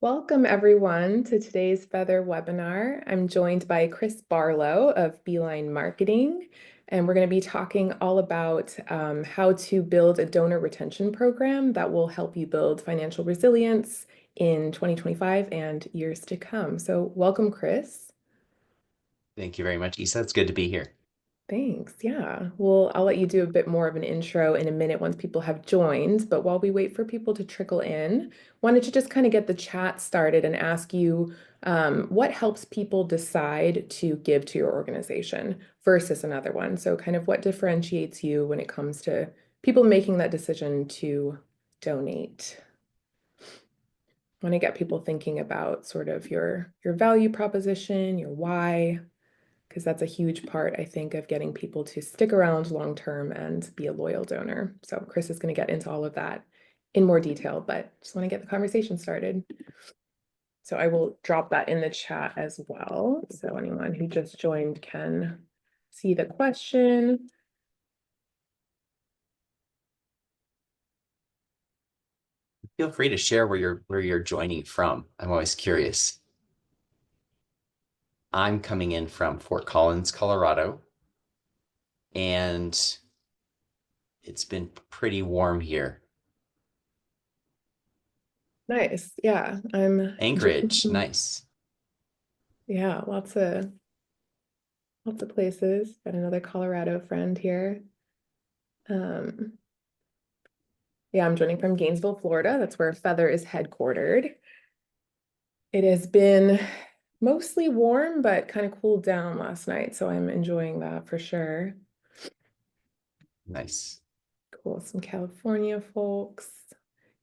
Welcome everyone to today's Feather webinar. I'm joined by Chris Barlow of Beeline Marketing, and we're going to be talking all about how to build a donor retention program that will help you build financial resilience in 2025 and years to come. So welcome, Chris. Thank you very much, Isa. It's good to be here. Thanks. Yeah. Well, I'll let you do a bit more of an intro in a minute once people have joined. But while we wait for people to trickle in, wanted to just kind of get the chat started and ask you what helps people decide to give to your organization versus another one. So, kind of what differentiates you when it comes to people making that decision to donate. Want to get people thinking about sort of your value proposition, your why, because that's a huge part, I think, of getting people to stick around long term and be a loyal donor. So Chris is going to get into all of that in more detail, but just want to get the conversation started. So I will drop that in the chat as well. So anyone who just joined can see the question. Feel free to share where you're joining from. I'm always curious. I'm coming in from Fort Collins, Colorado, and it's been pretty warm here. Nice. Yeah, I'm Anchorage, nice. yeah, lots of places. Got another Colorado friend here. Um, Yeah, I'm joining from Gainesville, Florida. That's where Feather is headquartered. It has been mostly warm, but kind of cooled down last night, so I'm enjoying that for sure. Nice. Cool, some California folks.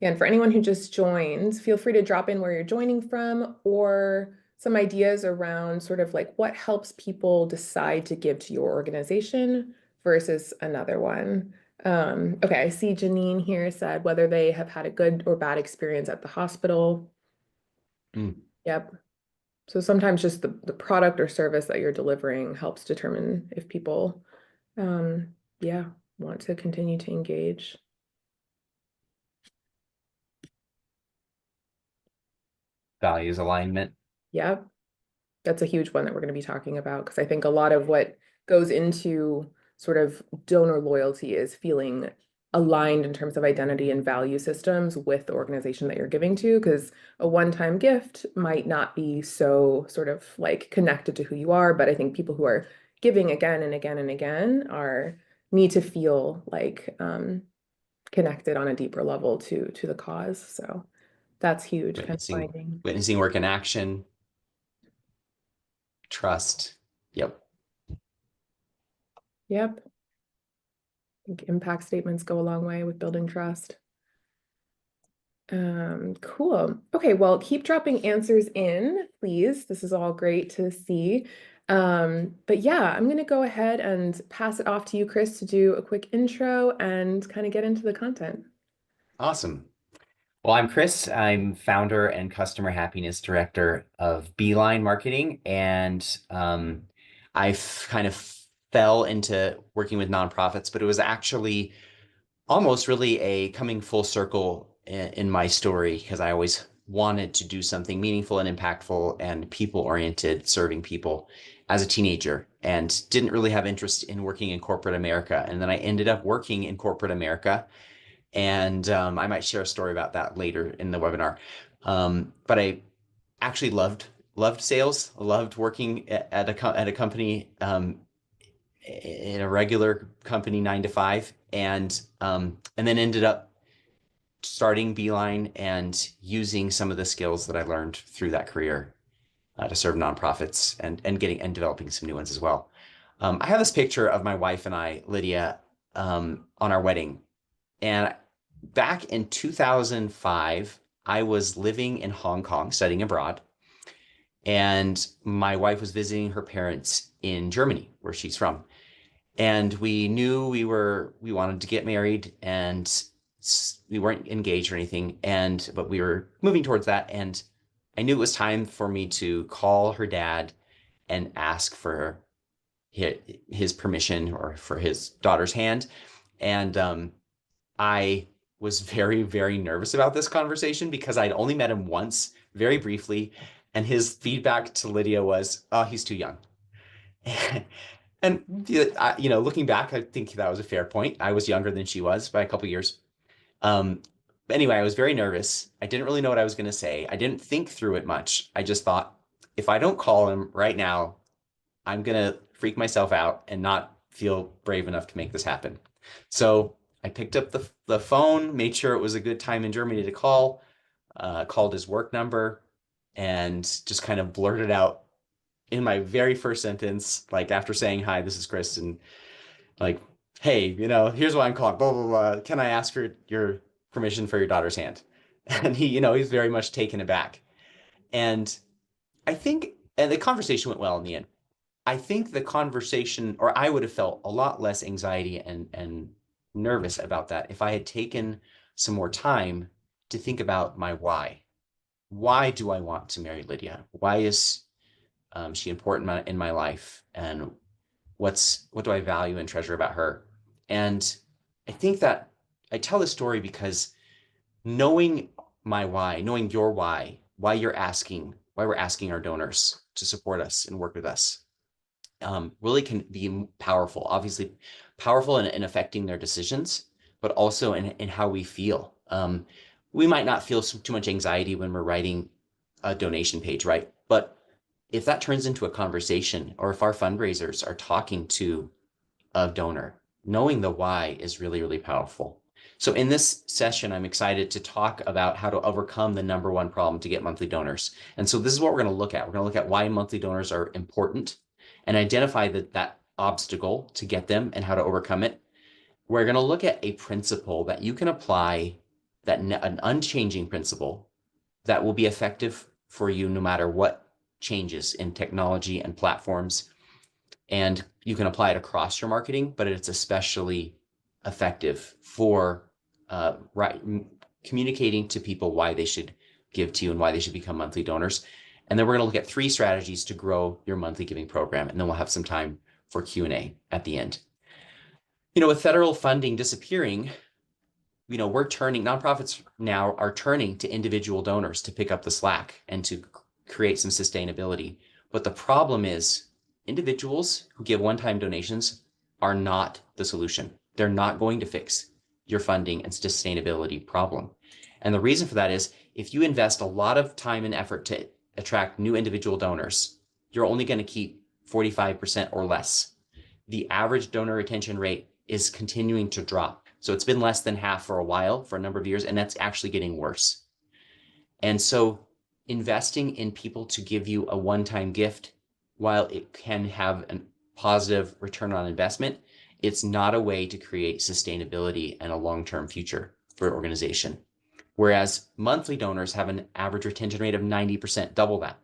Yeah, and for anyone who just joined, feel free to drop in where you're joining from or some ideas around sort of like what helps people decide to give to your organization versus another one. Okay, I see Janine here said whether they have had a good or bad experience at the hospital. Mm. Yep. So sometimes just the product or service that you're delivering helps determine if people, yeah, want to continue to engage. Values alignment. Yep. That's a huge one that we're going to be talking about because I think a lot of what goes into sort of donor loyalty is feeling aligned in terms of identity and value systems with the organization that you're giving to, because a one-time gift might not be so sort of like connected to who you are, but I think people who are giving again and again and again are need to feel like connected on a deeper level to the cause. So that's huge, kind of Witnessing, finding. witnessing work in action, trust. Yep. Yep. I think impact statements go a long way with building trust. Cool. Okay, well, keep dropping answers in, please. This is all great to see. But yeah, I'm going to go ahead and pass it off to you, Chris, to do a quick intro and kind of get into the content. Awesome. Well, I'm Chris. I'm founder and customer happiness director of Beeline Marketing, and I kind of fell into working with nonprofits, but it was actually almost really a coming full circle in my story because I always wanted to do something meaningful and impactful and people-oriented, serving people as a teenager, and didn't really have interest in working in corporate America. And then I ended up working in corporate America, and I might share a story about that later in the webinar. But I actually loved sales, loved working at a company, in a regular company, 9 to 5, and then ended up starting Beeline and using some of the skills that I learned through that career to serve nonprofits and getting and developing some new ones as well. I have this picture of my wife and I, Lydia, on our wedding. And back in 2005, I was living in Hong Kong studying abroad. And my wife was visiting her parents in Germany, where she's from. And we knew we wanted to get married, and we weren't engaged or anything. But we were moving towards that. And I knew it was time for me to call her dad and ask for his permission or for his daughter's hand. And I was very, very nervous about this conversation because I'd only met him once very briefly. And his feedback to Lydia was, oh, he's too young. And looking back, I think that was a fair point. I was younger than she was by a couple years. Um, anyway, I was very nervous. I didn't really know what I was going to say. I didn't think through it much. I just thought, if I don't call him right now, I'm going to freak myself out and not feel brave enough to make this happen. So I picked up the phone, made sure it was a good time in Germany to call, called his work number, and just kind of blurted out in my very first sentence, like after saying, hi, this is Chris, and like, hey, here's why I'm calling, blah, blah, blah. Can I ask for your permission for your daughter's hand? And he's very much taken aback. And and the conversation went well in the end. I think the conversation, or I would have felt a lot less anxiety and nervous about that if I had taken some more time to think about my why. Why do I want to marry Lydia? Why is she important in my life? And what do I value and treasure about her? And I think that I tell this story because knowing my why, knowing your why why we're asking our donors to support us and work with us, really can be powerful. Obviously, powerful in affecting their decisions, but also in how we feel. We might not feel too much anxiety when we're writing a donation page, right? But if that turns into a conversation, or if our fundraisers are talking to a donor, knowing the why is really, really powerful. So in this session, I'm excited to talk about how to overcome the number one problem to get monthly donors. And so this is what we're going to look at. We're going to look at why monthly donors are important and identify that obstacle to get them and how to overcome it. We're going to look at a principle that you can apply, an unchanging principle that will be effective for you no matter what changes in technology and platforms. And you can apply it across your marketing, but it's especially effective for communicating to people why they should give to you and why they should become monthly donors. And then we're going to look at 3 strategies to grow your monthly giving program. And then we'll have some time for Q&A at the end. With federal funding disappearing, nonprofits now are turning to individual donors to pick up the slack and to create some sustainability. But the problem is individuals who give one-time donations are not the solution. They're not going to fix your funding and sustainability problem. And the reason for that is if you invest a lot of time and effort to attract new individual donors, you're only going to keep 45% or less. The average donor retention rate is continuing to drop. So it's been less than half for a while, for a number of years, and that's actually getting worse. And so investing in people to give you a one-time gift, while it can have a positive return on investment, it's not a way to create sustainability and a long-term future for an organization. Whereas monthly donors have an average retention rate of 90%, double that.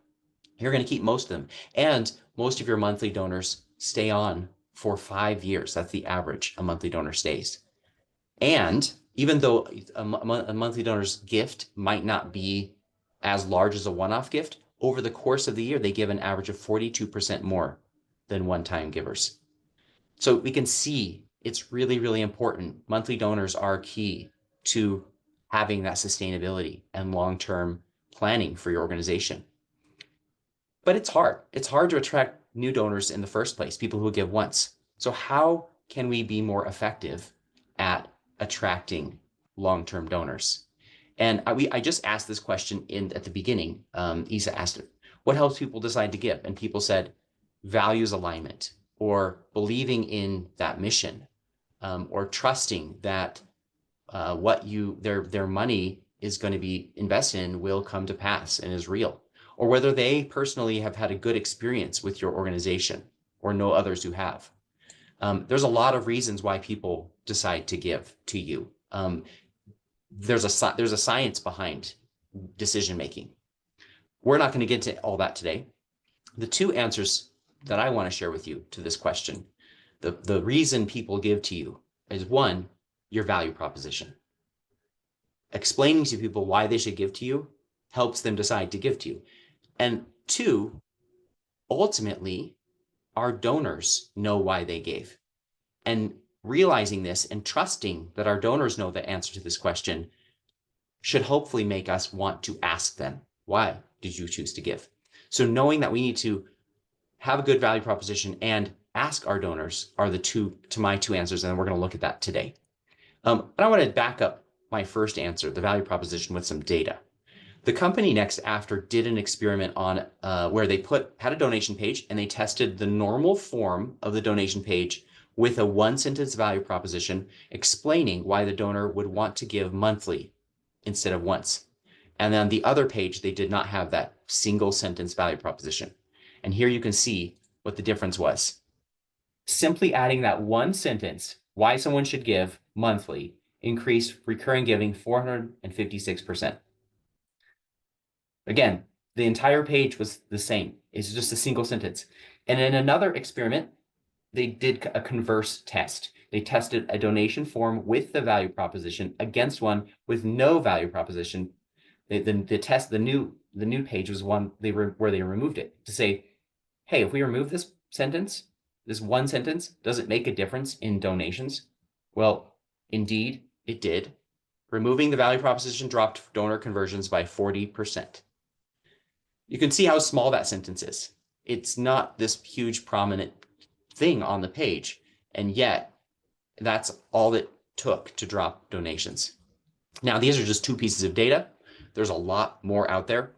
You're going to keep most of them. And most of your monthly donors stay on for 5 years. That's the average a monthly donor stays. And even though a monthly donor's gift might not be as large as a one-off gift, over the course of the year, they give an average of 42% more than one-time givers. So we can see it's really, really important. Monthly donors are key to having that sustainability and long-term planning for your organization. But it's hard. It's hard to attract new donors in the first place, people who give once. So how can we be more effective at attracting long-term donors? And I just asked this question at the beginning. Isa asked it, what helps people decide to give? And people said values alignment, or believing in that mission, or trusting that their money is going to be invested in will come to pass and is real, or whether they personally have had a good experience with your organization or know others who have. There's a lot of reasons why people decide to give to you. There's a science behind decision making. We're not going to get into all that today. The 2 answers that I want to share with you to this question, the reason people give to you is 1, your value proposition. Explaining to people why they should give to you helps them decide to give to you. And 2, ultimately, our donors know why they gave. And realizing this and trusting that our donors know the answer to this question should hopefully make us want to ask them Why did you choose to give? So knowing that we need to have a good value proposition and ask our donors are the my two answers, and we're going to look at that today. And I want to back up my first answer, the value proposition, with some data. The company Next After did an experiment on where they had a donation page and they tested the normal form of the donation page with a one sentence value proposition explaining why the donor would want to give monthly instead of once. And then the other page, they did not have that single sentence value proposition. And here you can see what the difference was. Simply adding that one sentence, why someone should give monthly, increased recurring giving 456%. Again, the entire page was the same. It's just a single sentence. And in another experiment, they did a converse test. They tested a donation form with the value proposition against one with no value proposition. The new page was one where they removed it to say, hey, if we remove this sentence, this one sentence, does it make a difference in donations? Well, indeed, it did. Removing the value proposition dropped donor conversions by 40%. You can see how small that sentence is. It's not this huge prominent thing on the page, and yet that's all it took to drop donations. Now, these are just two pieces of data. There's a lot more out there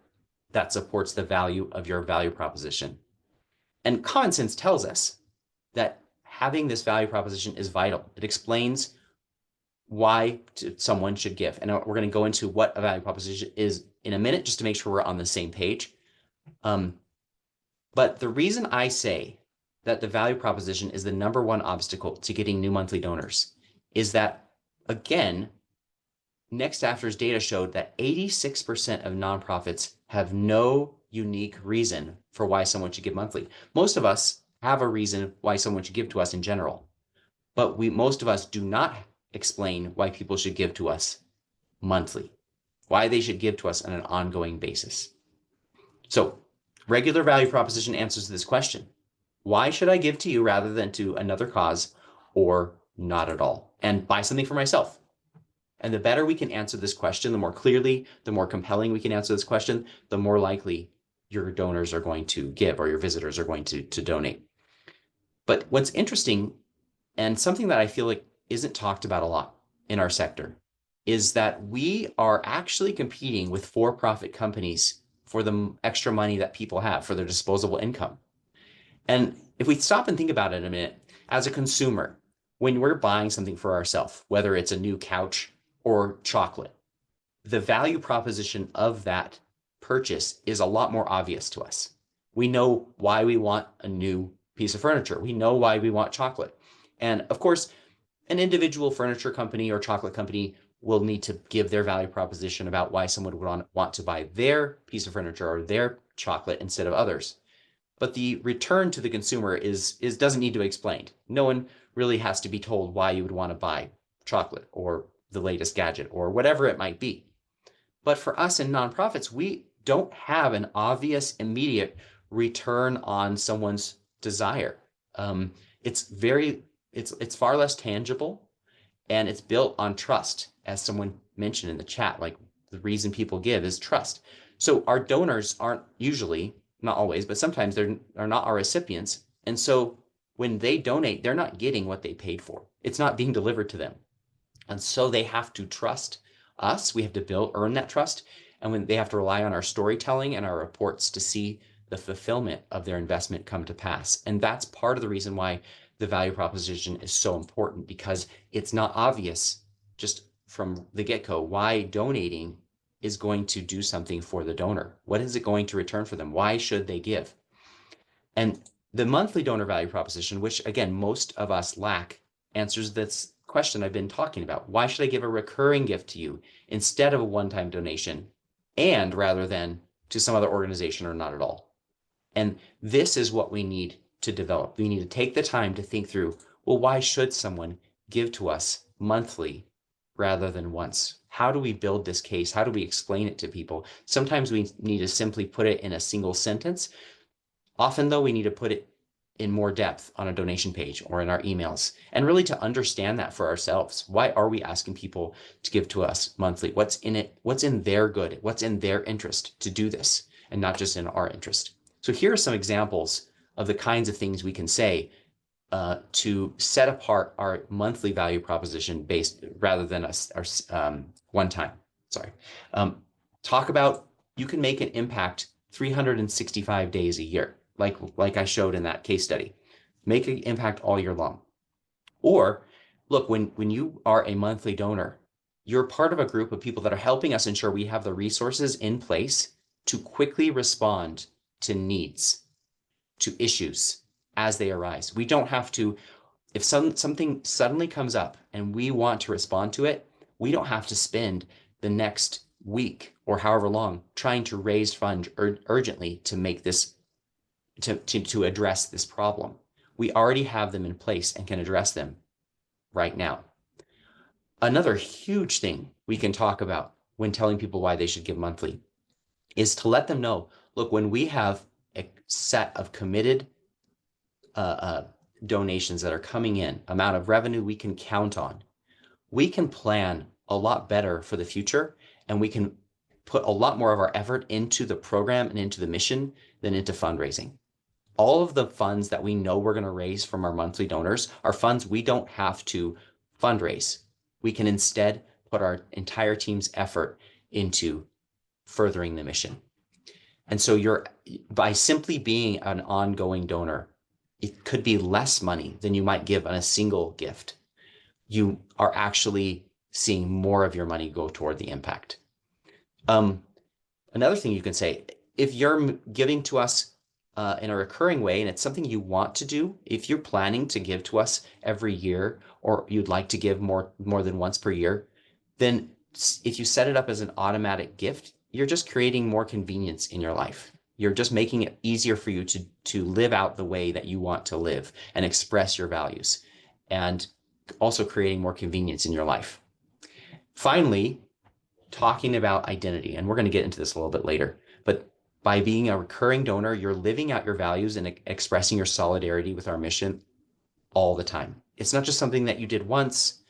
that supports the value of your value proposition. And common sense tells us that having this value proposition is vital. It explains why someone should give. And we're going to go into what a value proposition is in a minute, just to make sure we're on the same page. But the reason I say that the value proposition is the number one obstacle to getting new monthly donors is that, again, Next After's data showed that 86% of nonprofits have no unique reason for why someone should give monthly. Most of us have a reason why someone should give to us in general, but most of us do not explain why people should give to us monthly, why they should give to us on an ongoing basis. So regular value proposition answers to this question. Why should I give to you rather than to another cause or not at all and buy something for myself? And the better we can answer this question, the more clearly, the more compelling we can answer this question, the more likely your donors are going to give or your visitors are going to donate. But what's interesting and something that I feel like isn't talked about a lot in our sector is that we are actually competing with for-profit companies for the extra money that people have for their disposable income. And if we stop and think about it a minute, as a consumer, when we're buying something for ourselves, whether it's a new couch or chocolate, the value proposition of that purchase is a lot more obvious to us. We know why we want a new piece of furniture. We know why we want chocolate. And of course, an individual furniture company or chocolate company will need to give their value proposition about why someone would want to buy their piece of furniture or their chocolate instead of others. But the return to the consumer doesn't need to be explained. No one really has to be told why you would want to buy chocolate or the latest gadget or whatever it might be. But for us in nonprofits, we don't have an obvious immediate return on someone's desire. It's far less tangible, and it's built on trust, as someone mentioned in the chat. Like, the reason people give is trust. So our donors aren't usually, not always, but sometimes they're not our recipients. And so when they donate, they're not getting what they paid for. It's not being delivered to them. And so they have to trust us. We have to earn that trust. And when they have to rely on our storytelling and our reports to see the fulfillment of their investment come to pass. And that's part of the reason why the value proposition is so important, because it's not obvious just from the get-go why donating is going to do something for the donor. What is it going to return for them? Why should they give? And the monthly donor value proposition, which again, most of us lack, answers this question I've been talking about. Why should I give a recurring gift to you instead of a one-time donation, and rather than to some other organization or not at all? And this is what we need to develop. We need to take the time to think through, well, why should someone give to us monthly rather than once? How do we build this case? How do we explain it to people? Sometimes we need to simply put it in a single sentence. Often, though, we need to put it in more depth on a donation page or in our emails, and really to understand that for ourselves. Why are we asking people to give to us monthly? What's in it? What's in their good? What's in their interest to do this, and not just in our interest? So here are some examples of the kinds of things we can say to set apart our monthly value proposition based rather than our one time. Sorry. Talk about you can make an impact 365 days a year, like I showed in that case study. Make an impact all year long. Or look, when you are a monthly donor, you're part of a group of people that are helping us ensure we have the resources in place to quickly respond to needs, to issues as they arise. We don't have to, if something suddenly comes up and we want to respond to it, we don't have to spend the next week or however long trying to raise funds urgently to make this, to address this problem. We already have them in place and can address them right now. Another huge thing we can talk about when telling people why they should give monthly is to let them know, look, when we have a set of committed donations that are coming in, amount of revenue we can count on, we can plan a lot better for the future, and we can put a lot more of our effort into the program and into the mission than into fundraising. All of the funds that we know we're going to raise from our monthly donors are funds we don't have to fundraise. We can instead put our entire team's effort into furthering the mission. And so by simply being an ongoing donor, it could be less money than you might give on a single gift. You are actually seeing more of your money go toward the impact. Another thing you can say, if you're giving to us in a recurring way, and it's something you want to do, if you're planning to give to us every year, or you'd like to give more than once per year, then if you set it up as an automatic gift, you're just creating more convenience in your life. You're just making it easier for you to live out the way that you want to live and express your values, and also creating more convenience in your life. Finally, talking about identity, and we're going to get into this a little bit later, but by being a recurring donor, you're living out your values and expressing your solidarity with our mission all the time. It's not just something that you did once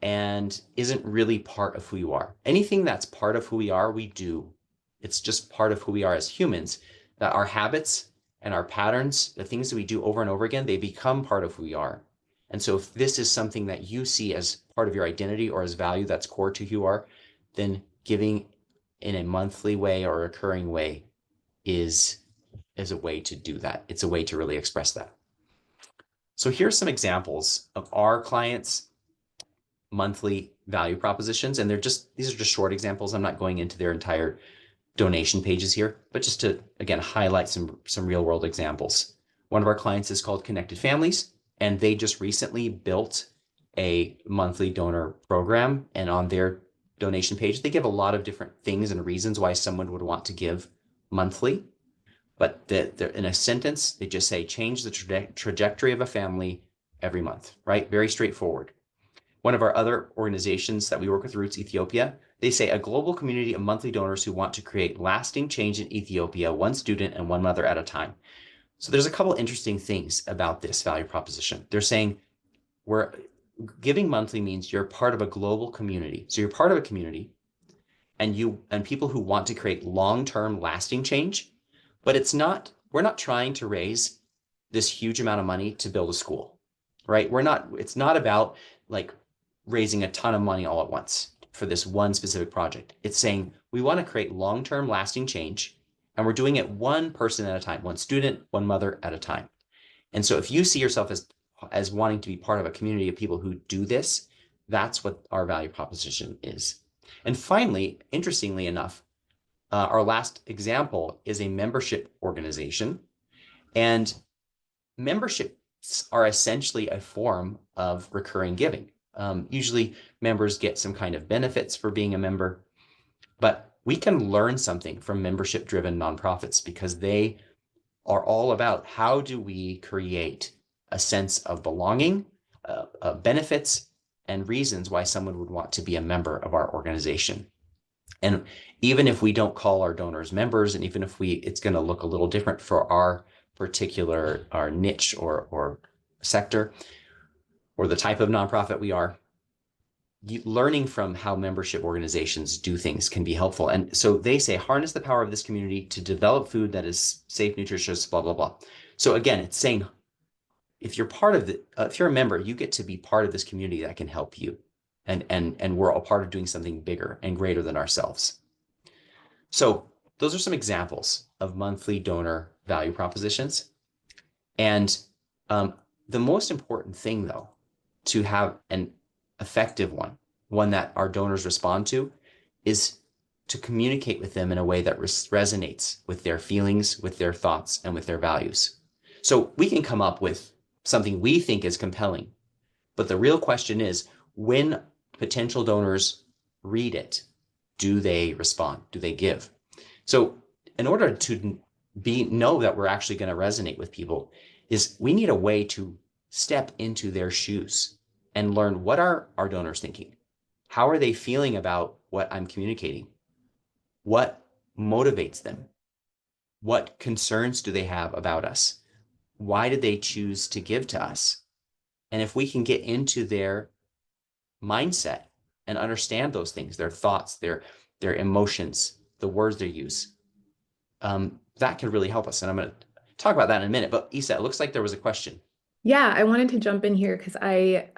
and isn't really part of who you are. Anything that's part of who we are, we do. It's just part of who we are as humans, that our habits and our patterns, the things that we do over and over again, they become part of who we are. And so if this is something that you see as part of your identity or as value that's core to who you are, then giving in a monthly way or a recurring way is a way to do that. It's a way to really express that. So here's some examples of our clients' monthly value propositions. And these are just short examples. I'm not going into their entire donation pages here, but just to, again, highlight some real world examples. One of our clients is called Connected Families, and they just recently built a monthly donor program. And on their donation page, they give a lot of different things and reasons why someone would want to give monthly. But they're in a sentence, they just say, change the trajectory of a family every month, right? Very straightforward. One of our other organizations that we work with, Roots Ethiopia, they say a global community of monthly donors who want to create lasting change in Ethiopia, one student and one mother at a time. So there's a couple interesting things about this value proposition. They're saying we're giving monthly means you're part of a global community. So you're part of a community and people who want to create long-term lasting change, but we're not trying to raise this huge amount of money to build a school, right? It's not about like raising a ton of money all at once for this one specific project. It's saying we want to create long-term lasting change, and we're doing it one person at a time, one student, one mother at a time. And so if you see yourself as wanting to be part of a community of people who do this, that's what our value proposition is. And finally, interestingly enough, our last example is a membership organization, and memberships are essentially a form of recurring giving. Usually members get some kind of benefits for being a member, but we can learn something from membership-driven nonprofits because they are all about how do we create a sense of belonging, benefits, and reasons why someone would want to be a member of our organization. And even if we don't call our donors members, and even if it's going to look a little different for our particular our niche or sector or the type of nonprofit we are, learning from how membership organizations do things can be helpful. And so they say, harness the power of this community to develop food that is safe, nutritious, blah, blah, blah. So again, it's saying if you're part of if you're a member, you get to be part of this community that can help you. And we're all part of doing something bigger and greater than ourselves. So those are some examples of monthly donor value propositions. And the most important thing, though, to have an effective one that our donors respond to, is to communicate with them in a way that resonates with their feelings, with their thoughts, and with their values. So we can come up with something we think is compelling, but the real question is, when potential donors read it, do they respond? Do they give? So in order to know that we're actually going to resonate with people, is we need a way to step into their shoes and learn, what are our donors thinking? How are they feeling about what I'm communicating? What motivates them? What concerns do they have about us? Why did they choose to give to us? And if we can get into their mindset and understand those things, their thoughts, their emotions, the words they use, that could really help us. And I'm going to talk about that in a minute. But Isa, it looks like there was a question. Yeah, I wanted to jump in here because I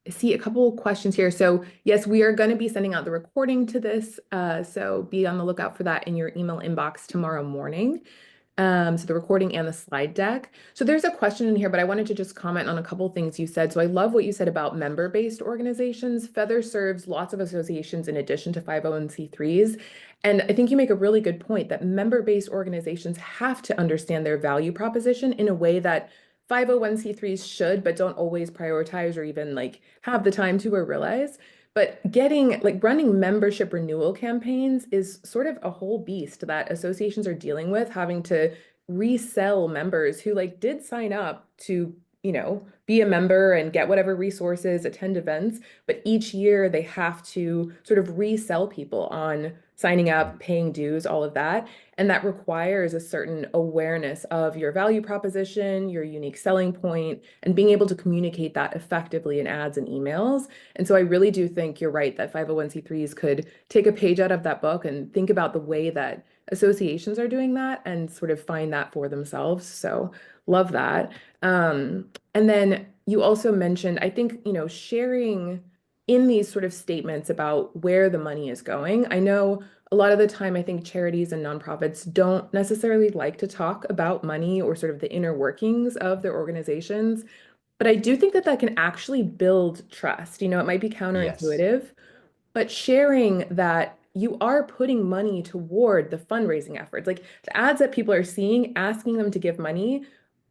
see a couple questions here. So yes, we are going to be sending out the recording to this. So be on the lookout for that in your email inbox tomorrow morning. So the recording and the slide deck. So there's a question in here, but I wanted to just comment on a couple things you said. So I love what you said about member-based organizations. Feather serves lots of associations in addition to 501c3s. And I think you make a really good point that member-based organizations have to understand their value proposition in a way that 501c3s should, but don't always prioritize or even like have the time to or realize. But getting like running membership renewal campaigns is sort of a whole beast that associations are dealing with, having to resell members who like did sign up to, be a member and get whatever resources, attend events, but each year they have to sort of resell people on signing up, paying dues, all of that. And that requires a certain awareness of your value proposition, your unique selling point, and being able to communicate that effectively in ads and emails. And so I really do think you're right that 501c3s could take a page out of that book and think about the way that associations are doing that and sort of find that for themselves. So love that. And then you also mentioned, I think, sharing in these sort of statements about where the money is going. I know a lot of the time, I think charities and nonprofits don't necessarily like to talk about money or sort of the inner workings of their organizations. But I do think that that can actually build trust. It might be Yes. counterintuitive, but sharing that you are putting money toward the fundraising efforts, like the ads that people are seeing, asking them to give money,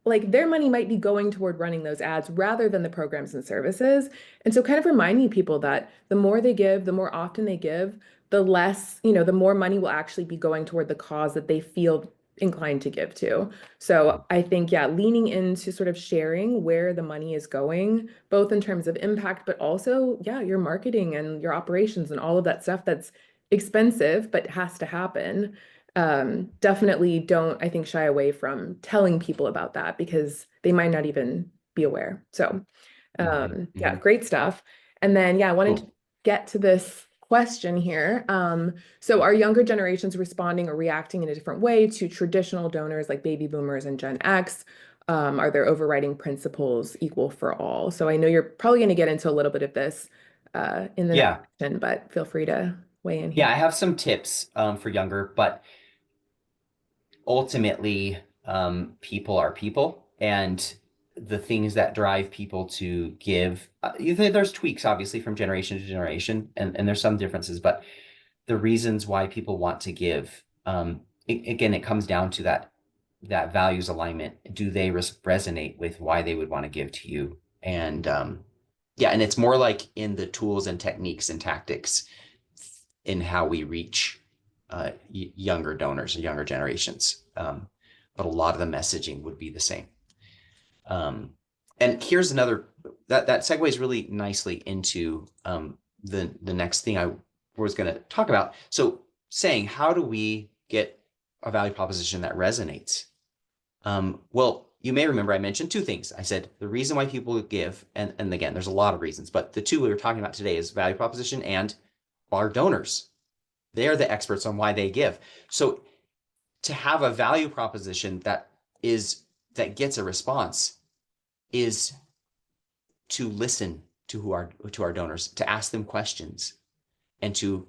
like their money might be going toward running those ads rather than the programs and services. And so kind of reminding people that the more they give, the more often they give, the less, the more money will actually be going toward the cause that they feel inclined to give to. So I think, yeah, leaning into sort of sharing where the money is going, both in terms of impact, but also, yeah, your marketing and your operations and all of that stuff that's expensive, but has to happen. Definitely don't, I think, shy away from telling people about that because they might not even be aware. So, yeah, great stuff. And then, yeah, I wanted to Cool. get to this question here. So are younger generations responding or reacting in a different way to traditional donors like baby boomers and Gen X? Are their overriding principles equal for all? So I know you're probably going to get into a little bit of this in the next Yeah. section, but feel free to weigh in Yeah, here. I have some tips for younger, but ultimately, people are people, and the things that drive people to give, there's tweaks obviously from generation to generation, and there's some differences, but the reasons why people want to give, again, it comes down to that values alignment. Do they resonate with why they would want to give to you? And yeah, and it's more like in the tools and techniques and tactics in how we reach younger donors or younger generations. But a lot of the messaging would be the same. And here's another that segues really nicely into the next thing I was going to talk about. So saying, how do we get a value proposition that resonates? Well, you may remember I mentioned two things. I said the reason why people give, and again, there's a lot of reasons, but the two we were talking about today is value proposition and our donors. They are the experts on why they give. So to have a value proposition is that gets a response is to listen to our donors, to ask them questions, and to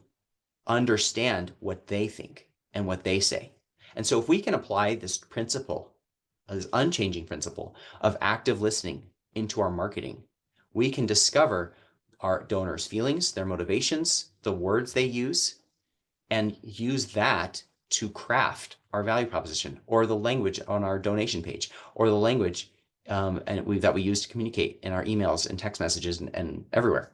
understand what they think and what they say. And so if we can apply this principle, this unchanging principle of active listening into our marketing, we can discover our donors' feelings, their motivations, the words they use, and use that to craft our value proposition or the language on our donation page or the language that we use to communicate in our emails and text messages and everywhere.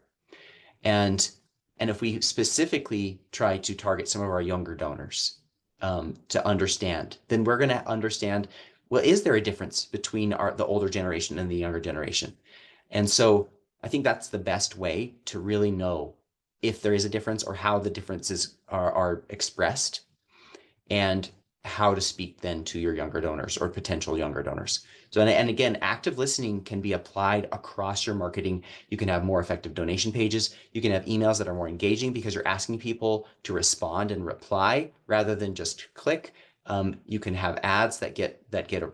And and if we specifically try to target some of our younger donors to understand, then we're going to understand, well, is there a difference between the older generation and the younger generation? And so I think that's the best way to really know if there is a difference or how the differences are expressed and how to speak then to your younger donors or potential younger donors. So, and again, active listening can be applied across your marketing. You can have more effective donation pages. You can have emails that are more engaging because you're asking people to respond and reply rather than just click. You can have ads that get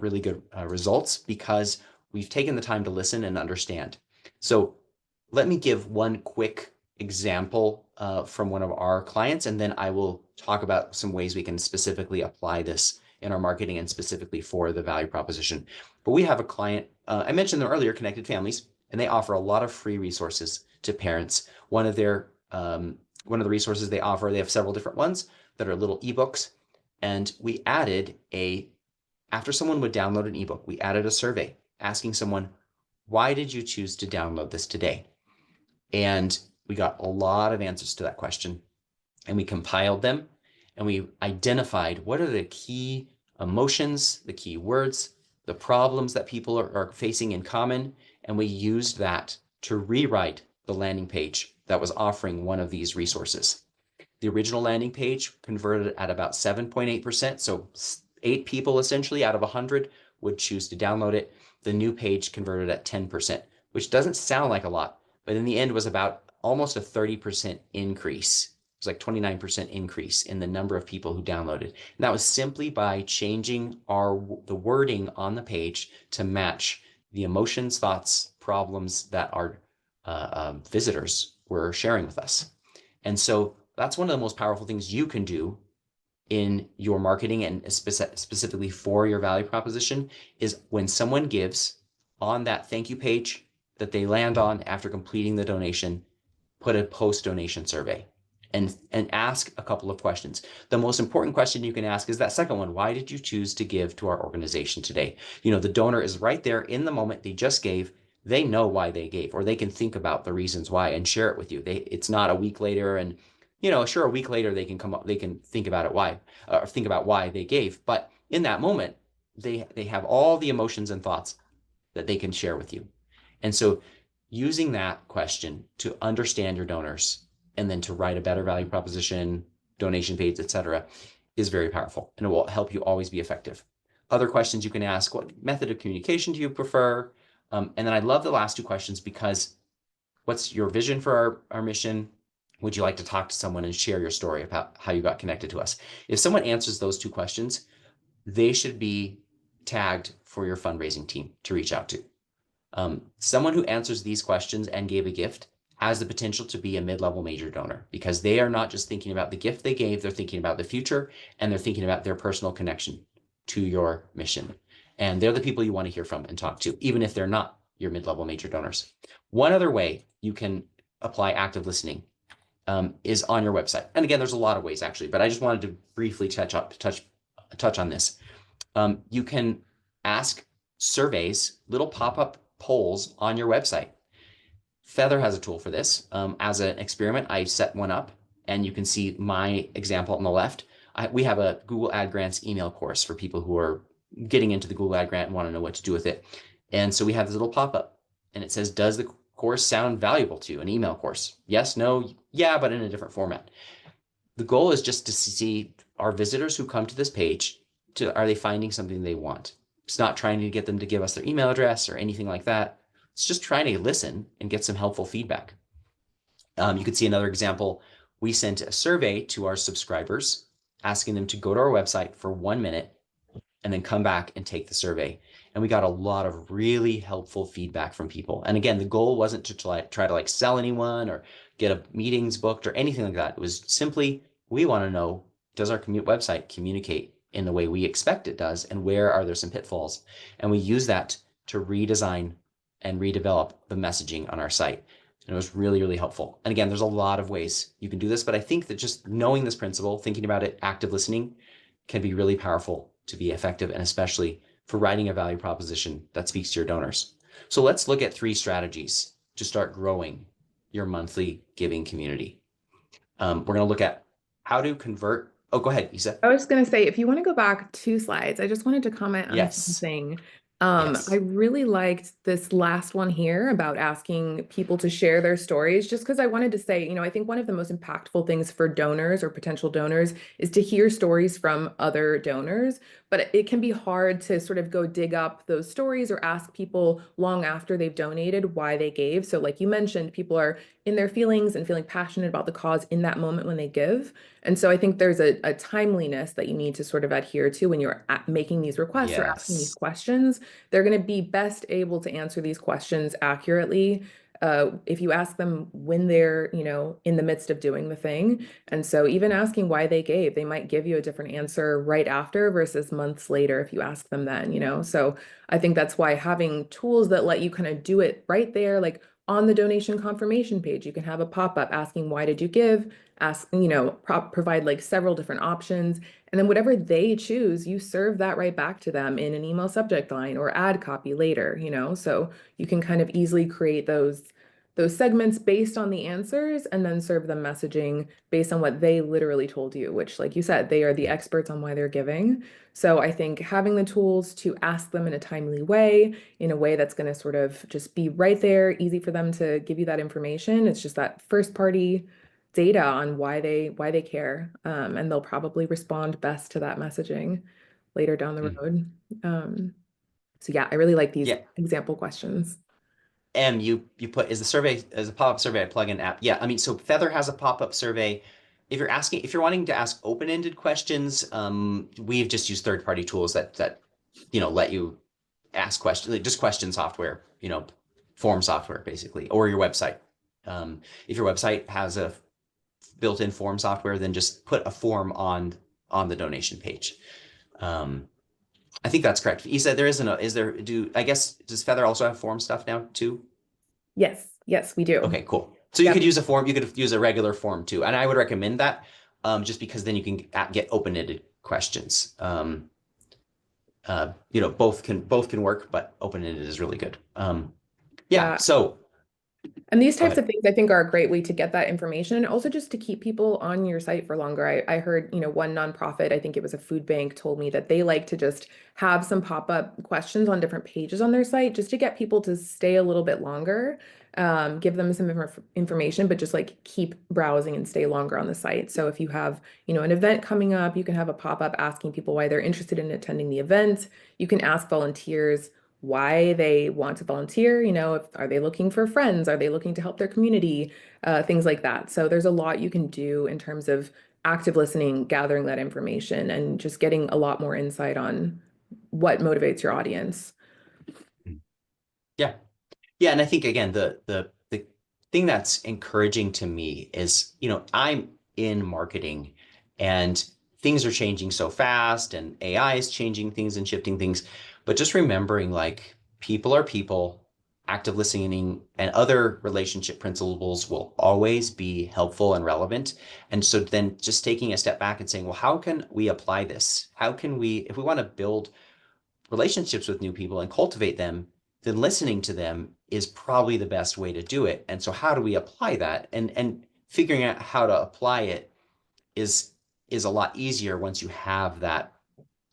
really good results because we've taken the time to listen and understand. So let me give one quick example from one of our clients, and then I will talk about some ways we can specifically apply this in our marketing and specifically for the value proposition. But we have a client, I mentioned them earlier, Connected Families, and they offer a lot of free resources to parents. One of the resources they offer, they have several different ones that are little ebooks. And we added after someone would download an ebook, we added a survey asking someone, why did you choose to download this today? And we got a lot of answers to that question, and we compiled them, and we identified what are the key emotions, the key words, the problems that people are facing in common, and we used that to rewrite the landing page that was offering one of these resources. The original landing page converted at about 7.8%, so 8 people essentially out of 100 would choose to download it. The new page converted at 10%, which doesn't sound like a lot, but in the end was about almost a 30% increase. It was like 29% increase in the number of people who downloaded. And that was simply by changing the wording on the page to match the emotions, thoughts, problems that our visitors were sharing with us. And so that's one of the most powerful things you can do in your marketing and specifically for your value proposition is when someone gives on that thank you page that they land on after completing the donation, put a post-donation survey and ask a couple of questions. The most important question you can ask is that second one. Why did you choose to give to our organization today? You know, the donor is right there in the moment they just gave. They know why they gave, or they can think about the reasons why and share it with you. It's not a week later and, you know, sure, a week later they can think about it think about why they gave. But in that moment, they have all the emotions and thoughts that they can share with you. And so using that question to understand your donors and then to write a better value proposition, donation page, etc., is very powerful, and it will help you always be effective. Other questions you can ask: what method of communication do you prefer? And then I love the last two questions because what's your vision for our mission? Would you like to talk to someone and share your story about how you got connected to us? If someone answers those two questions, they should be tagged for your fundraising team to reach out to. Someone who answers these questions and gave a gift has the potential to be a mid-level major donor because they are not just thinking about the gift they gave, they're thinking about the future and they're thinking about their personal connection to your mission. And they're the people you want to hear from and talk to, even if they're not your mid-level major donors. One other way you can apply active listening is on your website. And again, there's a lot of ways actually, but I just wanted to briefly touch on this. You can ask surveys, little pop-up polls on your website. Feather has a tool for this. As an experiment, I set one up, and you can see my example on the left. We have a Google Ad Grants email course for people who are getting into the Google Ad Grant and want to know what to do with it. And so we have this little pop-up, and it says, does the course sound valuable to you? An email course. Yes, no, yeah, but in a different format. The goal is just to see our visitors who come to this page, are they finding something they want? It's not trying to get them to give us their email address or anything like that. It's just trying to listen and get some helpful feedback. You could see another example. We sent a survey to our subscribers asking them to go to our website for 1 minute and then come back and take the survey. And we got a lot of really helpful feedback from people. And again, the goal wasn't to try to like sell anyone or get a meetings booked or anything like that. It was simply, we want to know, does our website communicate in the way we expect it does? And where are there some pitfalls? And we use that to redesign and redevelop the messaging on our site. And it was really, really helpful. And again, there's a lot of ways you can do this, but I think that just knowing this principle, thinking about it, active listening, can be really powerful to be effective, and especially for writing a value proposition that speaks to your donors. So let's look at 3 strategies to start growing your monthly giving community. We're going to look at how to convert. Oh, go ahead, Isa. I was going to say, if you want to go back 2 slides, I just wanted to comment on Yes. something. I Yes. really liked this last one here about asking people to share their stories, just because I wanted to say, I think one of the most impactful things for donors or potential donors is to hear stories from other donors. But it can be hard to sort of go dig up those stories or ask people long after they've donated why they gave. So, like you mentioned, people are in their feelings and feeling passionate about the cause in that moment when they give. And so I think there's a timeliness that you need to sort of adhere to when you're making these requests or asking these Yes. questions. They're going to be best able to answer these questions accurately if you ask them when they're, in the midst of doing the thing. And so even asking why they gave, they might give you a different answer right after versus months later if you ask them then. So I think that's why having tools that let you kind of do it right there, like on the donation confirmation page, you can have a pop-up asking why did you give, ask, provide like several different options. And then whatever they choose, you serve that right back to them in an email subject line or ad copy later. So you can kind of easily create those segments based on the answers and then serve them messaging based on what they literally told you, which, like you said, they are the experts on why they're giving. So I think having the tools to ask them in a timely way, in a way that's going to sort of just be right there, easy for them to give you that information. It's just that first party data on why they care, and they'll probably respond best to that messaging later down the Mm. road. So yeah, I really like these Yeah. example questions. You put, is the survey, as a pop-up survey a plugin app? Yeah, I mean, so Feather has a pop-up survey. If you're wanting to ask open-ended questions, we've just used third-party tools that let you ask questions, like just question software, form software basically, or your website. If your website has a built-in form software, then just put a form on the donation page. I think that's correct. You said there isn't a, is there, I guess, does Feather also have form stuff now too? Yes, we do. Okay, cool. So you Yep. could use a form, you could use a regular form too. And I would recommend that, just because then you can get open-ended questions. Both can work, but open-ended is really good. Yeah, Yeah. so And these go types ahead. of things, I think, are a great way to get that information and also just to keep people on your site for longer. I heard, one nonprofit, I think it was a food bank, told me that they like to just have some pop-up questions on different pages on their site just to get people to stay a little bit longer, give them some information, but just like keep browsing and stay longer on the site. So if you have, an event coming up, you can have a pop-up asking people why they're interested in attending the event. You can ask volunteers why they want to volunteer, if are they looking for friends, are they looking to help their community, things like that. So there's a lot you can do in terms of active listening, gathering that information, and just getting a lot more insight on what motivates your audience. Yeah. Yeah, and I think again the thing that's encouraging to me is, I'm in marketing and things are changing so fast and AI is changing things and shifting things, but just remembering like people are people, active listening and other relationship principles will always be helpful and relevant. And so then just taking a step back and saying, well, how can we apply this? How can we, if we want to build relationships with new people and cultivate them, then listening to them is probably the best way to do it. And so how do we apply that? And figuring out how to apply it is is a lot easier once you have that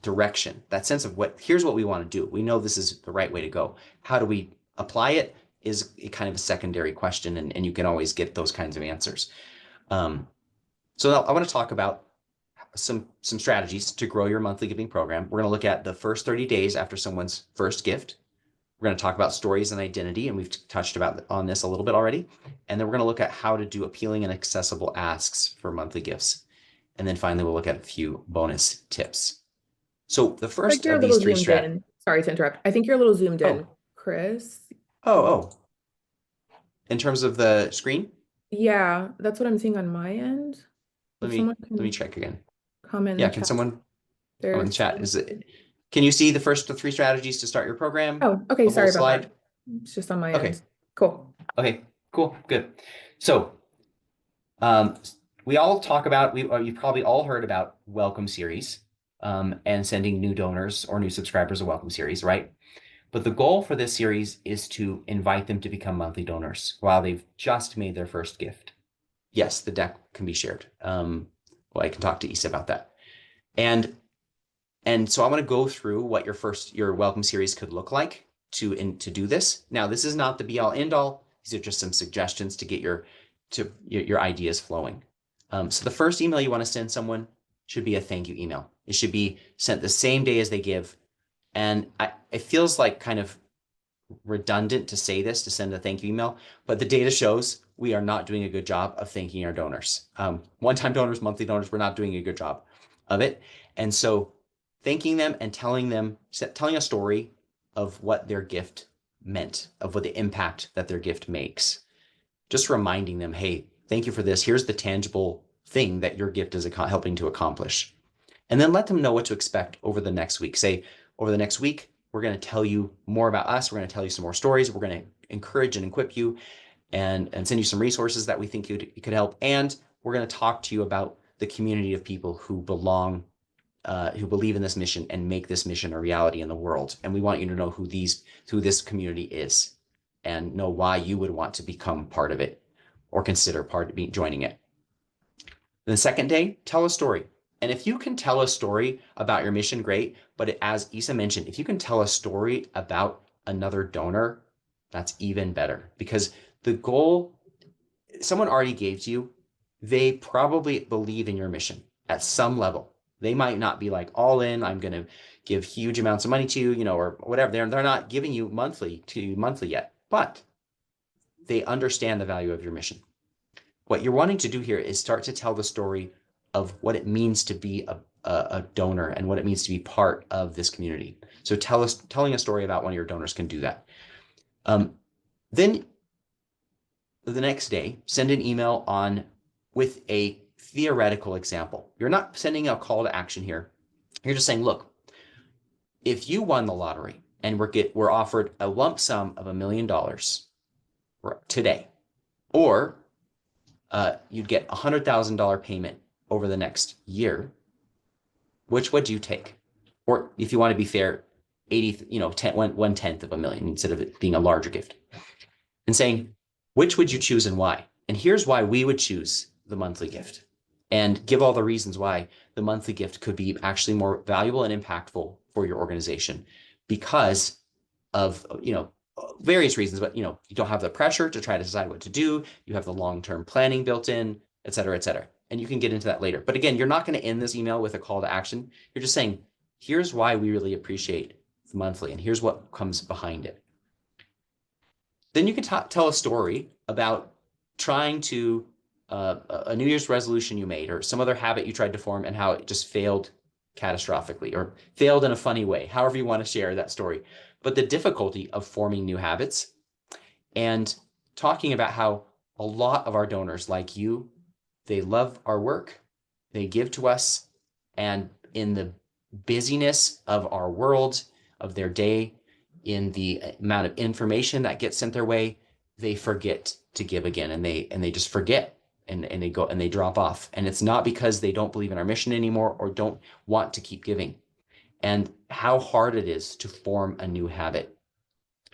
direction, that sense of here's what we want to do. We know this is the right way to go. How do we apply it is a kind of a secondary question, and you can always get those kinds of answers. So now I want to talk about some strategies to grow your monthly giving program. We're going to look at the first 30 days after someone's first gift. We're going to talk about stories and identity, and we've touched about on this a little bit already. And then we're going to look at how to do appealing and accessible asks for monthly gifts. And then finally, we'll look at a few bonus tips. So the Like first you're a of these little three zoomed in. Sorry to interrupt. I think you're a little zoomed in, oh, Chris. oh, oh, in terms of the screen, Yeah, that's what I'm seeing on my end. let If me someone let me can check again. comment in the Yeah, can chat, someone comment in the there's. chat? Can you see the first three strategies to start your program? Oh, okay. The whole Sorry about that. slide? It's just on my Okay. end. Cool. Okay, cool, good. So um, we all talk about, you've probably all heard about welcome series and sending new donors or new subscribers a welcome series, right? But the goal for this series is to invite them to become monthly donors while they've just made their first gift. Yes, the deck can be shared. Well, I can talk to Issa about that. And so I want to go through what your welcome series could look like to do this. Now, this is not the be all end all. These are just some suggestions to get your ideas flowing. So the first email you want to send someone should be a thank you email. It should be sent the same day as they give. And it feels like kind of redundant to say this, to send a thank you email, but the data shows we are not doing a good job of thanking our donors. One-time donors, monthly donors, we're not doing a good job of it. And so thanking them and telling a story of what their gift meant, of what the impact that their gift makes. Just reminding them, hey, thank you for this. Here's the tangible thing that your gift is helping to accomplish. And then let them know what to expect over the next week. Say, over the next week, we're going to tell you more about us. We're going to tell you some more stories. We're going to encourage and equip you and send you some resources that we think you could help. And we're going to talk to you about the community of people who who believe in this mission and make this mission a reality in the world. And we want you to know who this community is and know why you would want to become part of it or consider joining it. The second day, tell a story. And if you can tell a story about your mission, great. But as Issa mentioned, if you can tell a story about another donor, that's even better. Because the goal, someone already gave to you, they probably believe in your mission at some level. They might not be like all in, I'm going to give huge amounts of money to you, or whatever. They're not giving you monthly yet, but they understand the value of your mission. What you're wanting to do here is start to tell the story of what it means to be a donor and what it means to be part of this community. So telling a story about one of your donors can do that. Then the next day, send an email with a theoretical example. You're not sending a call to action here. You're just saying, look, if you won the lottery and we're offered a lump sum of $1 million today, or you'd get $100,000 payment over the next year, which would you take? Or if you want to be fair, 1/10 of $1 million instead of it being a larger gift. And saying, which would you choose and why? And here's why we would choose the monthly gift. And give all the reasons why the monthly gift could be actually more valuable and impactful for your organization because of, various reasons, but, you don't have the pressure to try to decide what to do. You have the long-term planning built in, et cetera, et cetera. And you can get into that later. But again, you're not going to end this email with a call to action. You're just saying, here's why we really appreciate the monthly and here's what comes behind it. Then you can tell a story about trying to, a New Year's resolution you made or some other habit you tried to form and how it just failed catastrophically or failed in a funny way, however you want to share that story. But the difficulty of forming new habits and talking about how a lot of our donors, like you, they love our work, they give to us, and in the busyness of our world, of their day, in the amount of information that gets sent their way, they forget to give again, and they just forget, and they go and they drop off. And it's not because they don't believe in our mission anymore or don't want to keep giving. And how hard it is to form a new habit.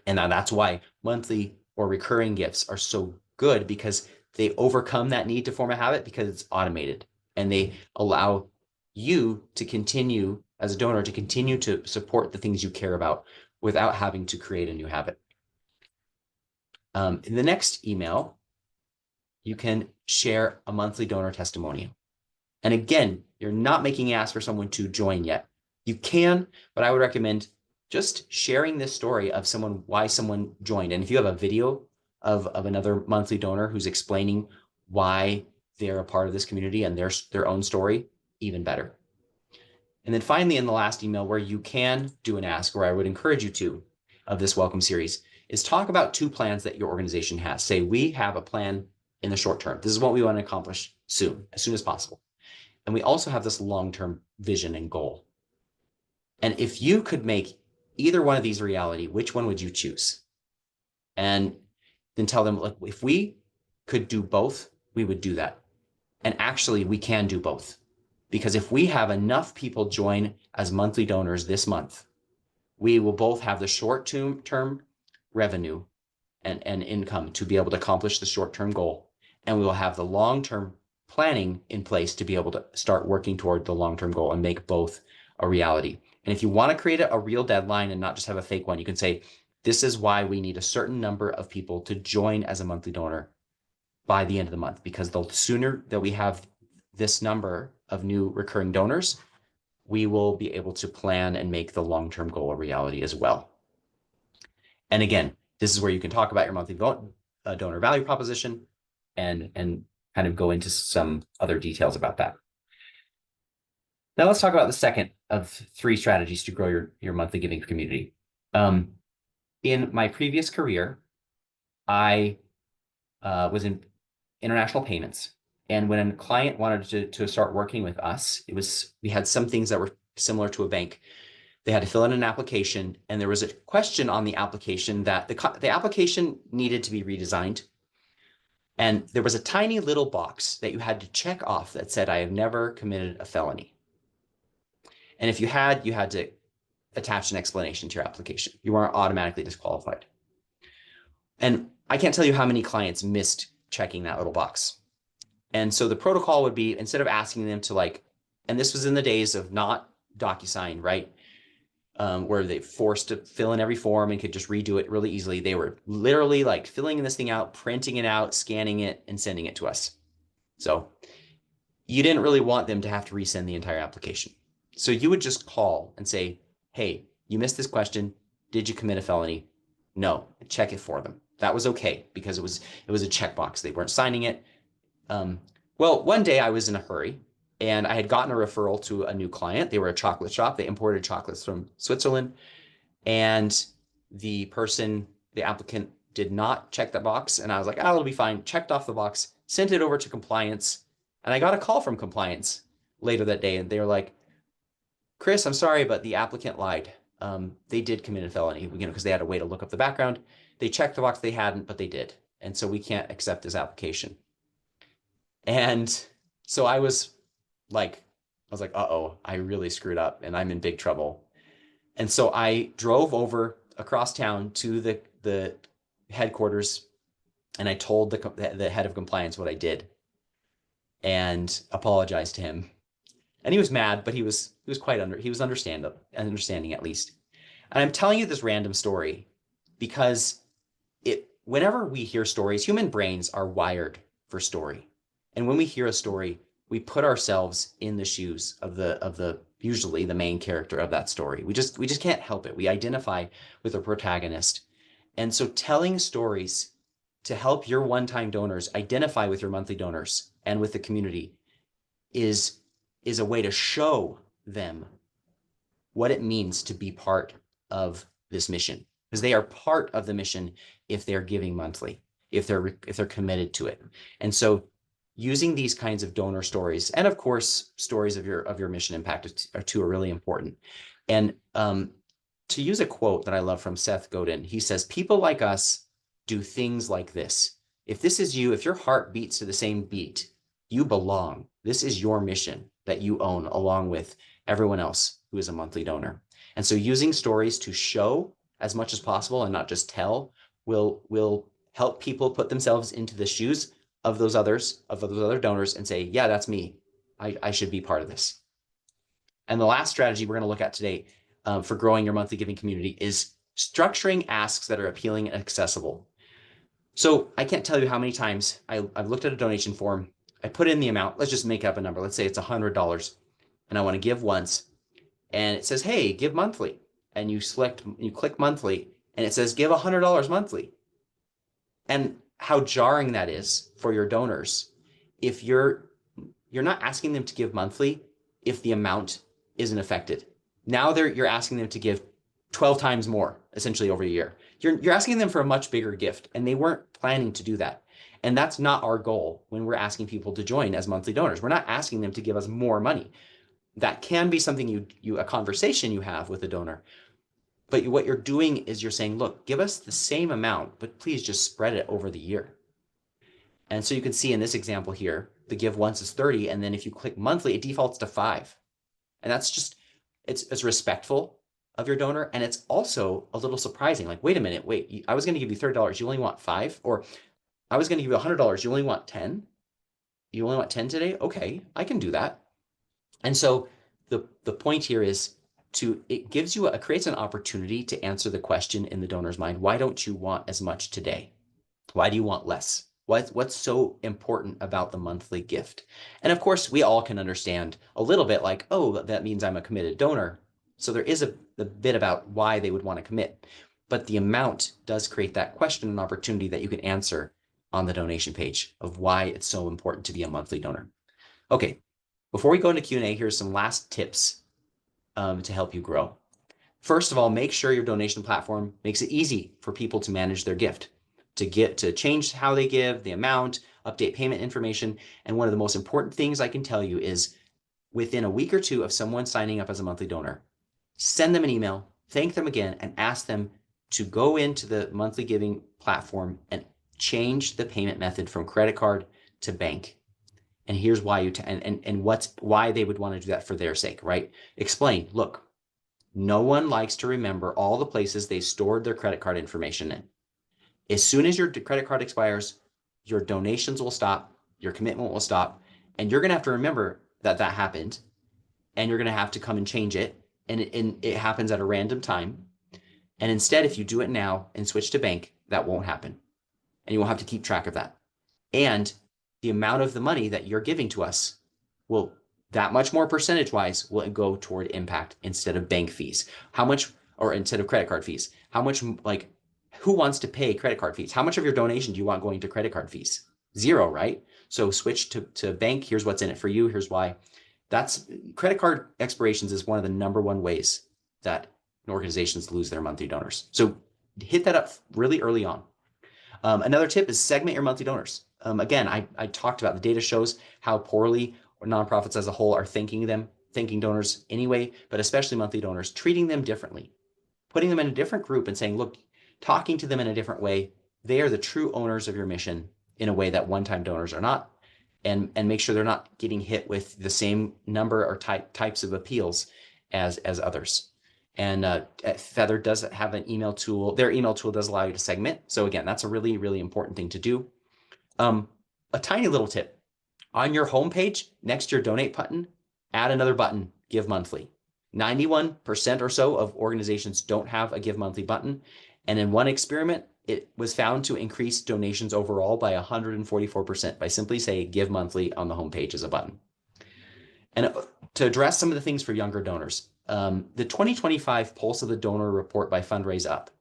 And that's why monthly or recurring gifts are so good, because they overcome that need to form a habit because it's automated and they allow you to continue as a donor to continue to support the things you care about without having to create a new habit. In the next email, you can share a monthly donor testimonial. And again, You're not making an ask for someone to join yet. You can, but I would recommend just sharing this story of why someone joined. And if you have a video of another monthly donor who's explaining why they're a part of this community and their own story, even better. And then finally, in the last email where you can do an ask, where I would encourage you to, of this welcome series, is talk about 2 plans that your organization has. Say, we have a plan in the short term. This is what we want to accomplish soon, as soon as possible. And we also have this long-term vision and goal. And if you could make either one of these a reality, which one would you choose? And then tell them, like, if we could do both, we would do that. And actually, we can do both. Because if we have enough people join as monthly donors this month, we will both have the short-term revenue and income to be able to accomplish the short-term goal. And we will have the long-term planning in place to be able to start working toward the long-term goal and make both a reality. And if you want to create a real deadline and not just have a fake one, you can say, this is why we need a certain number of people to join as a monthly donor by the end of the month, because the sooner that we have this number of new recurring donors, we will be able to plan and make the long-term goal a reality as well. And again, this is where you can talk about your monthly donor value proposition and kind of go into some other details about that. Now let's talk about the second of 3 strategies to grow your monthly giving community. In my previous career, I was in international payments. And when a client wanted to start working with us, we had some things that were similar to a bank. They had to fill in an application, and there was a question on the application that the application needed to be redesigned. And there was a tiny little box that you had to check off that said, I have never committed a felony. And if you had to attach an explanation to your application. You weren't automatically disqualified. And I can't tell you how many clients missed checking that little box. And so the protocol would be, instead of asking them to and this was in the days of not DocuSign, right? Where they forced to fill in every form and could just redo it really easily. They were literally filling this thing out, printing it out, scanning it, and sending it to us. So you didn't really want them to have to resend the entire application. So you would just call and say, hey, you missed this question. Did you commit a felony? No, check it for them. That was okay because it was a checkbox. They weren't signing it. Well, one day I was in a hurry and I had gotten a referral to a new client. They were a chocolate shop. They imported chocolates from Switzerland. And the applicant did not check that box. And I was like, oh, it'll be fine. Checked off the box, sent it over to compliance. And I got a call from compliance later that day. And they were like, Chris, I'm sorry, but the applicant lied. They did commit a felony, because they had a way to look up the background. They checked the box, they hadn't, but they did. And so we can't accept this application. And so I was like, uh-oh, I really screwed up and I'm in big trouble. And so I drove over across town to the headquarters and I told the head of compliance what I did and apologized to him. And he was mad, but he was understanding at least. And I'm telling you this random story because whenever we hear stories, human brains are wired for story. And when we hear a story, we put ourselves in the shoes of the usually the main character of that story. We just can't help it. We identify with the protagonist. And so telling stories to help your one-time donors identify with your monthly donors and with the community is a way to show them what it means to be part of this mission, because they are part of the mission if they're giving monthly, if they're committed to it. And so using these kinds of donor stories, and of course, stories of your mission impact are really important. And to use a quote that I love from Seth Godin, he says, people like us do things like this. If this is you, if your heart beats to the same beat, you belong. This is your mission that you own along with everyone else who is a monthly donor. And so using stories to show as much as possible and not just tell will help people put themselves into the shoes of those other donors and say, yeah, that's me. I should be part of this. And the last strategy we're going to look at today for growing your monthly giving community is structuring asks that are appealing and accessible. So I can't tell you how many times I've looked at a donation form, I put in the amount, let's just make up a number. Let's say it's $100. and I want to give once, and it says, hey, give monthly. And you click monthly, and it says give $100 monthly. And how jarring that is for your donors if you're not asking them to give monthly if the amount isn't affected. Now you're asking them to give 12 times more essentially over a year. You're asking them for a much bigger gift, and they weren't planning to do that. And that's not our goal when we're asking people to join as monthly donors. We're not asking them to give us more money. That can be something a conversation you have with a donor. But what you're doing is you're saying, look, give us the same amount, but please just spread it over the year. And so you can see in this example here, the give once is 30. And then if you click monthly, it defaults to 5. And that's just, it's respectful of your donor. And it's also a little surprising. Like, wait a minute, wait, I was going to give you $30. You only want 5? Or I was going to give you $100. You only want 10? You only want 10 today? Okay, I can do that. And so the point here is it creates an opportunity to answer the question in the donor's mind, why don't you want as much today? Why do you want less? What's so important about the monthly gift? And of course, we all can understand a little bit like, oh, that means I'm a committed donor. So there is a bit about why they would want to commit. But the amount does create that question and opportunity that you can answer on the donation page of why it's so important to be a monthly donor. Okay, before we go into Q&A, here's some last tips to help you grow. First of all, make sure your donation platform makes it easy for people to manage their gift, to change how they give, the amount, update payment information. And one of the most important things I can tell you is within a week or two of someone signing up as a monthly donor, send them an email, thank them again, and ask them to go into the monthly giving platform and change the payment method from credit card to bank. And here's why why they would want to do that for their sake, right? Explain, look, no one likes to remember all the places they stored their credit card information in. As soon as your credit card expires, your donations will stop, your commitment will stop, and you're going to have to remember that happened, and you're going to have to come and change it, and it happens at a random time. And instead, if you do it now and switch to bank, that won't happen, and you won't have to keep track of that. And the amount of the money that you're giving to us will, that much more percentage-wise, will go toward impact instead of bank fees. How much, or instead of credit card fees? How much, like, who wants to pay credit card fees? How much of your donation do you want going to credit card fees? 0, right? So switch to bank. Here's what's in it for you. Here's why. Credit card expirations is one of the #1 ways that organizations lose their monthly donors. So hit that up really early on. Another tip is segment your monthly donors. Again, I talked about the data shows how poorly nonprofits as a whole are thanking donors anyway, but especially monthly donors, treating them differently, putting them in a different group and saying, look, talking to them in a different way. They are the true owners of your mission in a way that one-time donors are not, and make sure they're not getting hit with the same number or types of appeals as others. And Feather does have an email tool. Their email tool does allow you to segment. So again, that's a really, really important thing to do. A tiny little tip. On your homepage, next to your donate button, add another button, give monthly. 91% or so of organizations don't have a give monthly button. And in one experiment, it was found to increase donations overall by 144% by simply saying give monthly on the homepage as a button. And to address some of the things for younger donors, the 2025 Pulse of the Donor report by Fundraise Up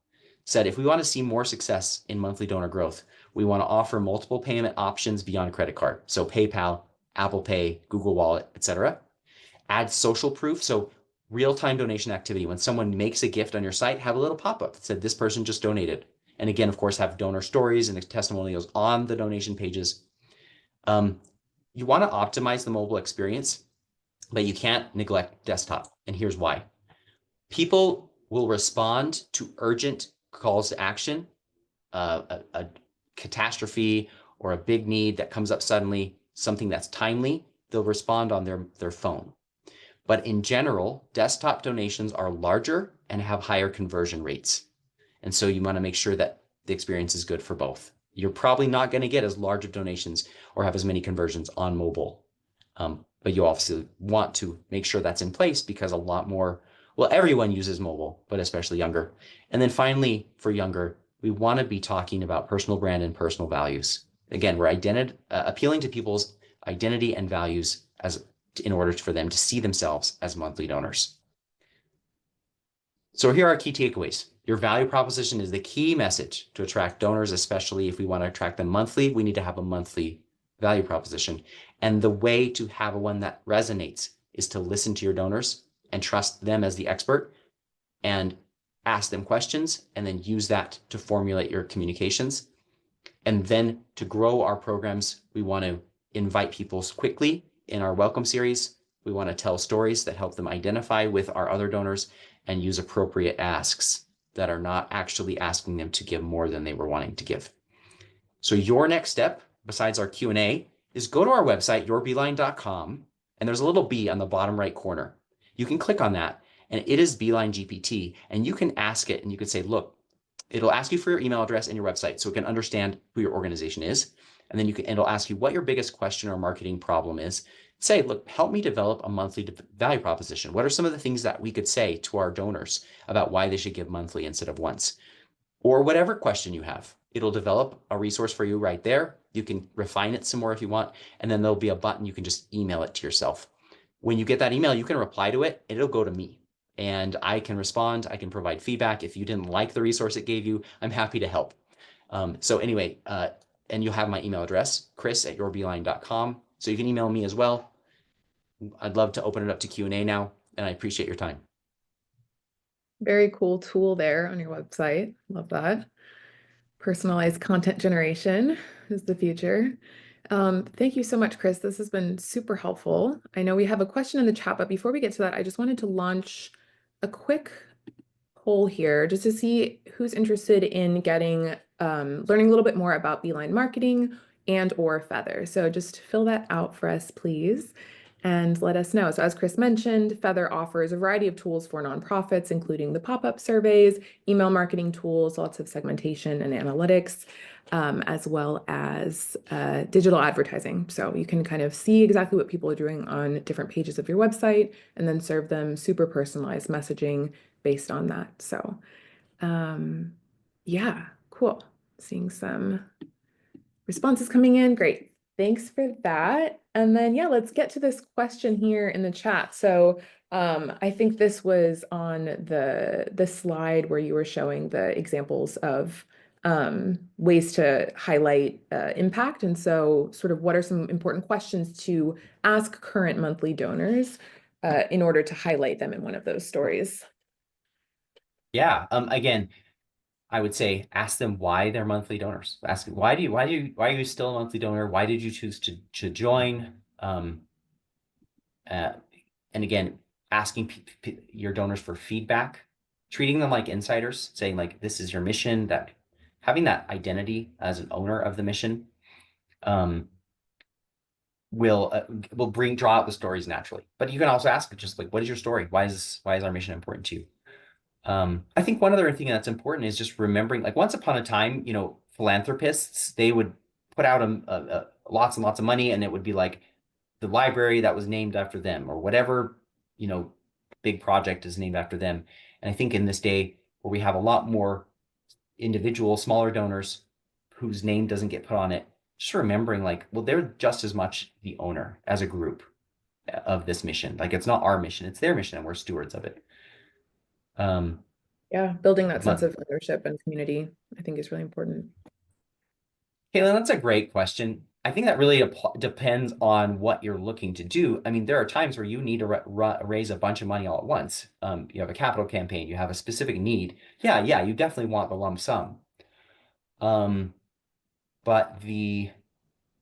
said if we want to see more success in monthly donor growth, we want to offer multiple payment options beyond credit card. So PayPal, Apple Pay, Google Wallet, etc. Add social proof. So real-time donation activity. When someone makes a gift on your site, have a little pop-up that said this person just donated. And again, of course, have donor stories and testimonials on the donation pages. You want to optimize the mobile experience, but you can't neglect desktop. And here's why. People will respond to urgent calls to action, a catastrophe or a big need that comes up suddenly, something that's timely, they'll respond on their phone. But in general, desktop donations are larger and have higher conversion rates. And so you want to make sure that the experience is good for both. You're probably not going to get as large of donations or have as many conversions on mobile. But you obviously want to make sure that's in place because a lot more, well, everyone uses mobile, but especially younger. And then finally, for younger, we want to be talking about personal brand and personal values. Again, we're appealing to people's identity and values as in order for them to see themselves as monthly donors. So here are key takeaways. Your value proposition is the key message to attract donors, especially if we want to attract them monthly. We need to have a monthly value proposition. And the way to have one that resonates is to listen to your donors and trust them as the expert and ask them questions and then use that to formulate your communications. And then to grow our programs, we want to invite people quickly in our welcome series. We want to tell stories that help them identify with our other donors and use appropriate asks that are not actually asking them to give more than they were wanting to give. So your next step, besides our Q&A, is go to our website, yourbeeline.com, and there's a little B on the bottom right corner. You can click on that, and it is Beeline GPT, and you can ask it, and you can say, look, it'll ask you for your email address and your website so it can understand who your organization is. And then it'll ask you what your biggest question or marketing problem is. Say, look, help me develop a monthly value proposition. What are some of the things that we could say to our donors about why they should give monthly instead of once? Or whatever question you have. It'll develop a resource for you right there. You can refine it some more if you want. And then there'll be a button. You can just email it to yourself. When you get that email, you can reply to it and it'll go to me. And I can respond. I can provide feedback. If you didn't like the resource it gave you, I'm happy to help. So anyway, and you'll have my email address, chris@yourbeeline.com. So you can email me as well. I'd love to open it up to Q&A now, and I appreciate your time. Very cool tool there on your website. Love that. Personalized content generation is the future. Thank you so much, Chris. This has been super helpful. I know we have a question in the chat, but before we get to that, I just wanted to launch a quick poll here just to see who's interested in getting learning a little bit more about Beeline marketing and or Feather. So just fill that out for us, please, and let us know. So as Chris mentioned, Feather offers a variety of tools for nonprofits, including the pop-up surveys, email marketing tools, lots of segmentation and analytics, as well as digital advertising. So you can kind of see exactly what people are doing on different pages of your website and then serve them super personalized messaging based on that. So yeah, cool. Seeing some responses coming in. Great. Thanks for that. And then, yeah, let's get to this question here in the chat. So I think this was on the slide where you were showing the examples of ways to highlight impact. And so sort of what are some important questions to ask current monthly donors in order to highlight them in one of those stories? Yeah. Again, I would say ask them why they're monthly donors. Ask why are you still a monthly donor? Why did you choose to join? Uh, and again, asking your donors for feedback, treating them like insiders, saying like this is your mission. That having that identity as an owner of the mission will draw out the stories naturally. But you can also ask just like, what is your story? Why is our mission important to you? I think one other thing that's important is just remembering, like once upon a time, philanthropists, they would put out lots and lots of money, and it would be like the library that was named after them, or whatever, big project is named after them. And I think in this day where we have a lot more individual, smaller donors whose name doesn't get put on it, just remembering like, well, they're just as much the owner as a group of this mission. Like it's not our mission, it's their mission, and we're stewards of it. Yeah, building that sense But of ownership and community, I think is really important. Caitlin, that's a great question. I think that really depends on what you're looking to do. I mean, there are times where you need to raise a bunch of money all at once. You have a capital campaign, you have a specific need. Yeah, you definitely want the lump sum. But the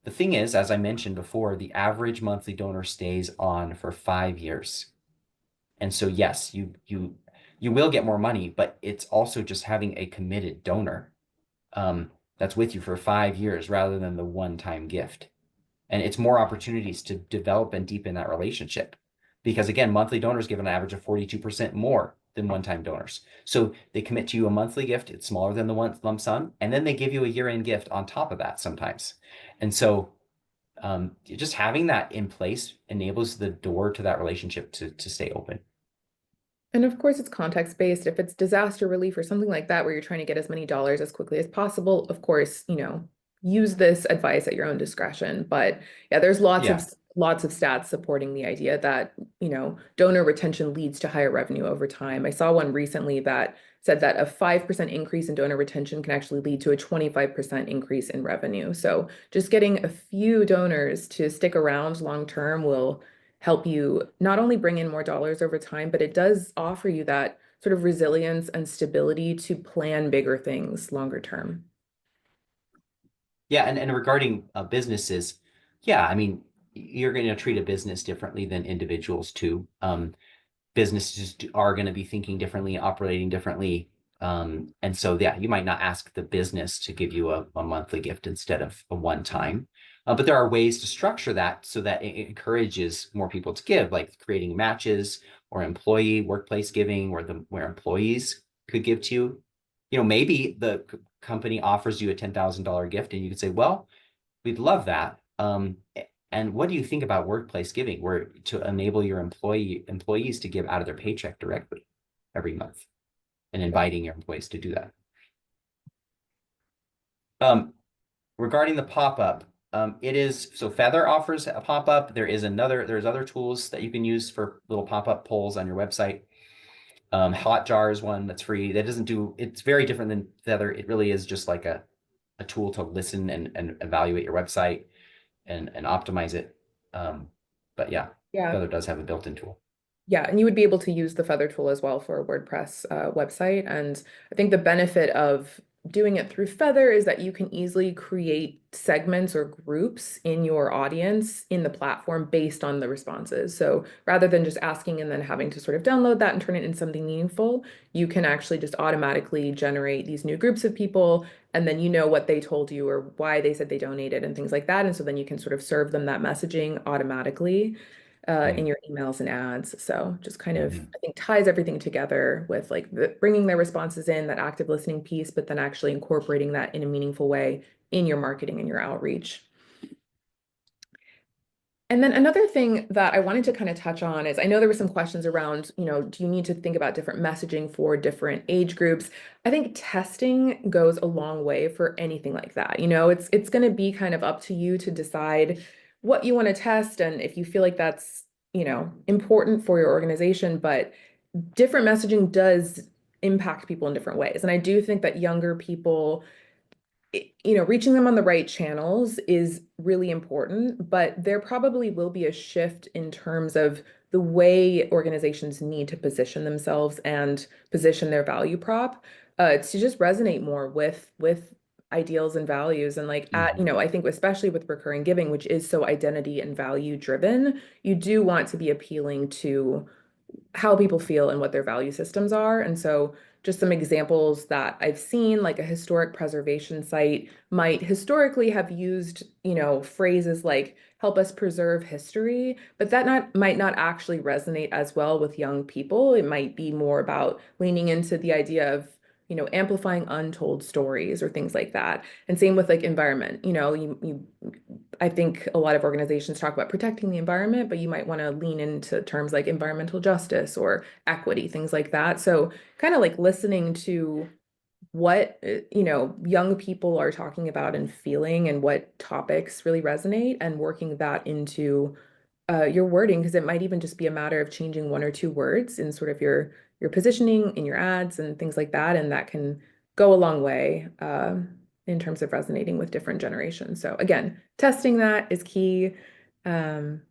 thing is, as I mentioned before, the average monthly donor stays on for 5 years. And so, yes, you will get more money, but it's also just having a committed donor that's with you for 5 years rather than the one-time gift. And it's more opportunities to develop and deepen that relationship. Because again, monthly donors give an average of 42% more than one-time donors. So they commit to you a monthly gift, it's smaller than the one lump sum, and then they give you a year-end gift on top of that sometimes. And so just having that in place enables the door to that relationship to stay open. And of course, it's context-based. If it's disaster relief or something like that, where you're trying to get as many dollars as quickly as possible, of course, use this advice at your own discretion. But yeah, there's lots of Yeah. lots of stats supporting the idea that, donor retention leads to higher revenue over time. I saw one recently that said that a 5% increase in donor retention can actually lead to a 25% increase in revenue. So just getting a few donors to stick around long term will help you not only bring in more dollars over time, but it does offer you that sort of resilience and stability to plan bigger things longer term. Yeah, and regarding businesses, yeah, I mean, you're going to treat a business differently than individuals too. Businesses are going to be thinking differently, operating differently. And so, yeah, you might not ask the business to give you a monthly gift instead of a one time. But there are ways to structure that so that it encourages more people to give, like creating matches or employee workplace giving where employees could give to you. Maybe the company offers you a $10,000 gift and you could say, well, we'd love that. And what do you think about workplace giving, where to enable your employees to give out of their paycheck directly every month and inviting your employees to do that? Regarding the pop-up, it is so Feather offers a pop-up. There's other tools that you can use for little pop-up polls on your website. Hotjar is one that's free. It's very different than Feather. It really is just like a tool to listen and evaluate your website and optimize it. But yeah, Yeah. Feather does have a built-in tool. Yeah, and you would be able to use the Feather tool as well for a WordPress website. And I think the benefit of doing it through Feather is that you can easily create segments or groups in your audience in the platform based on the responses. So rather than just asking and then having to sort of download that and turn it into something meaningful, you can actually just automatically generate these new groups of people, and then you know what they told you or why they said they donated and things like that. And so then you can sort of serve them that messaging automatically in your emails and ads. So just kind of, Mm-hmm. I think, ties everything together with like bringing their responses in, that active listening piece, but then actually incorporating that in a meaningful way in your marketing and your outreach. And then another thing that I wanted to kind of touch on is I know there were some questions around, do you need to think about different messaging for different age groups? I think testing goes a long way for anything like that. It's going to be kind of up to you to decide what you want to test and if you feel like that's, important for your organization, but different messaging does impact people in different ways. And I do think that younger people reaching them on the right channels is really important, but there probably will be a shift in terms of the way organizations need to position themselves and position their value prop to just resonate more with ideals and values. And like Mm-hmm. I think especially with recurring giving, which is so identity and value driven, you do want to be appealing to how people feel and what their value systems are. And so just some examples that I've seen, like a historic preservation site might historically have used, phrases like help us preserve history, but that not might not actually resonate as well with young people. It might be more about leaning into the idea of, amplifying untold stories or things like that. And same with like environment. I think a lot of organizations talk about protecting the environment, but you might want to lean into terms like environmental justice or equity, things like that. So kind of like listening to what, young people are talking about and feeling and what topics really resonate and working that into your wording, because it might even just be a matter of changing one or two words in sort of your positioning in your ads and things like that, and that can go a long way in terms of resonating with different generations. So again, testing that is key. Um,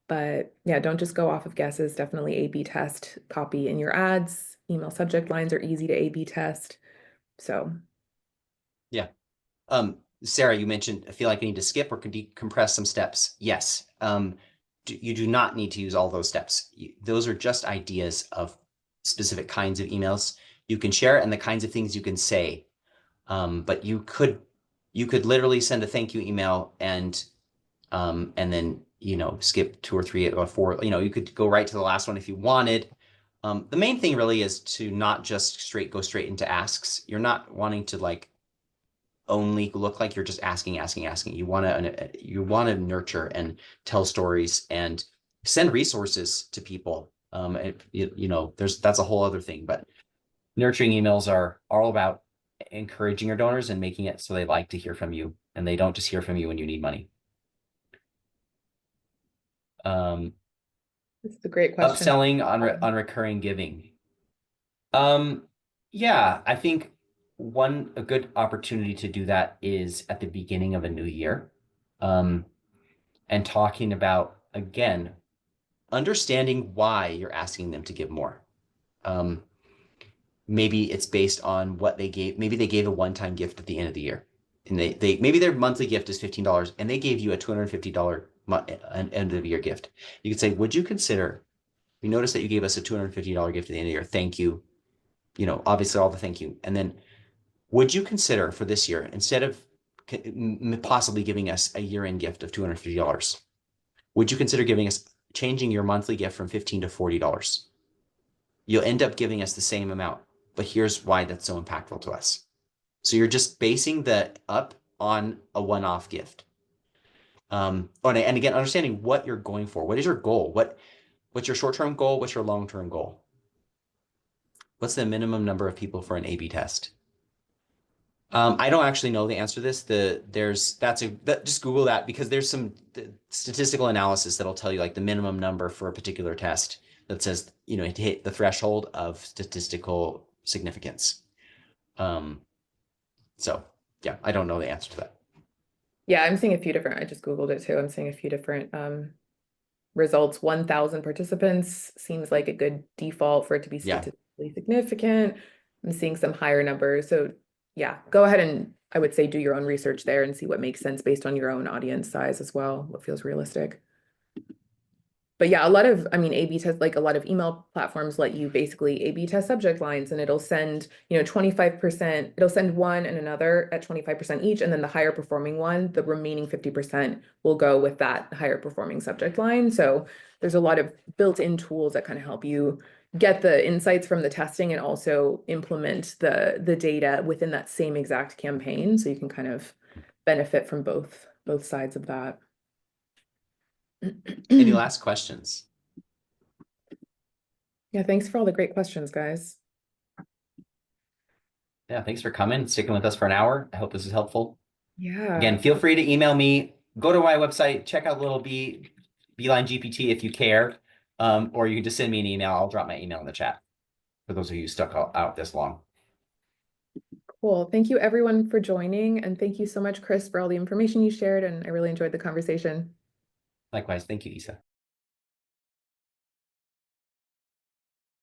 but yeah, don't just go off of guesses. Definitely A/B test copy in your ads. Email subject lines are easy to A/B test. So Yeah. Sarah, you mentioned, I feel like I need to skip or decompress some steps. Yes. You do not need to use all those steps. Those are just ideas of specific kinds of emails you can share and the kinds of things you can say. But you could literally send a thank you email and then skip two or three or four. You could go right to the last one if you wanted. The main thing really is to not just go straight into asks. You're not wanting to like only look like you're just asking, asking, asking. You want to nurture and tell stories and send resources to people. That's a whole other thing, but nurturing emails are all about encouraging your donors and making it so they like to hear from you and they don't just hear from you when you need money. Um, This is a great question. Upselling on recurring giving. Um, yeah, I think a good opportunity to do that is at the beginning of a new year. Um, and talking about, again, understanding why you're asking them to give more. Um, Maybe it's based on what they gave. Maybe they gave a one-time gift at the end of the year. And they maybe their monthly gift is $15 and they gave you a $250 end of the year gift. You could say, would you consider, we noticed that you gave us a $250 gift at the end of the year. Thank you. You know, obviously all the thank you. And then would you consider for this year, instead of possibly giving us a year-end gift of $250, would you consider giving us changing your monthly gift from $15 to $40? You'll end up giving us the same amount, but here's why that's so impactful to us. So you're just basing the up on a one-off gift. And again, understanding what you're going for. What is your goal? What's your short-term goal? What's your long-term goal? What's the minimum number of people for an A/B test? I don't actually know the answer to this. Just Google that, because there's some statistical analysis that'll tell you like the minimum number for a particular test that says, you know, to hit the threshold of statistical significance. Um, so yeah, I don't know the answer to that. Yeah, I'm seeing a few different, I just Googled it too. I'm seeing a few different results. 1,000 participants seems like a good default for it to be Yeah. statistically significant. I'm seeing some higher numbers. So yeah, go ahead and I would say do your own research there and see what makes sense based on your own audience size as well, what feels realistic. But yeah, a lot of, I mean, A/B test, like a lot of email platforms let you basically A/B test subject lines and it'll send, 25%, it'll send one and another at 25% each. And then the higher performing one, the remaining 50% will go with that higher performing subject line. So there's a lot of built-in tools that kind of help you get the insights from the testing and also implement the data within that same exact campaign. So you can kind of benefit from both sides of that. Any last questions? Yeah, thanks for all the great questions, guys. Yeah, thanks for coming, sticking with us for an hour. I hope this is helpful. Yeah. Again, feel free to email me. Go to my website, check out little Beeline GPT if you care, or you can just send me an email. I'll drop my email in the chat for those of you stuck out this long. Cool. Thank you everyone for joining. And thank you so much, Chris, for all the information you shared. And I really enjoyed the conversation. Likewise, thank you, Isa.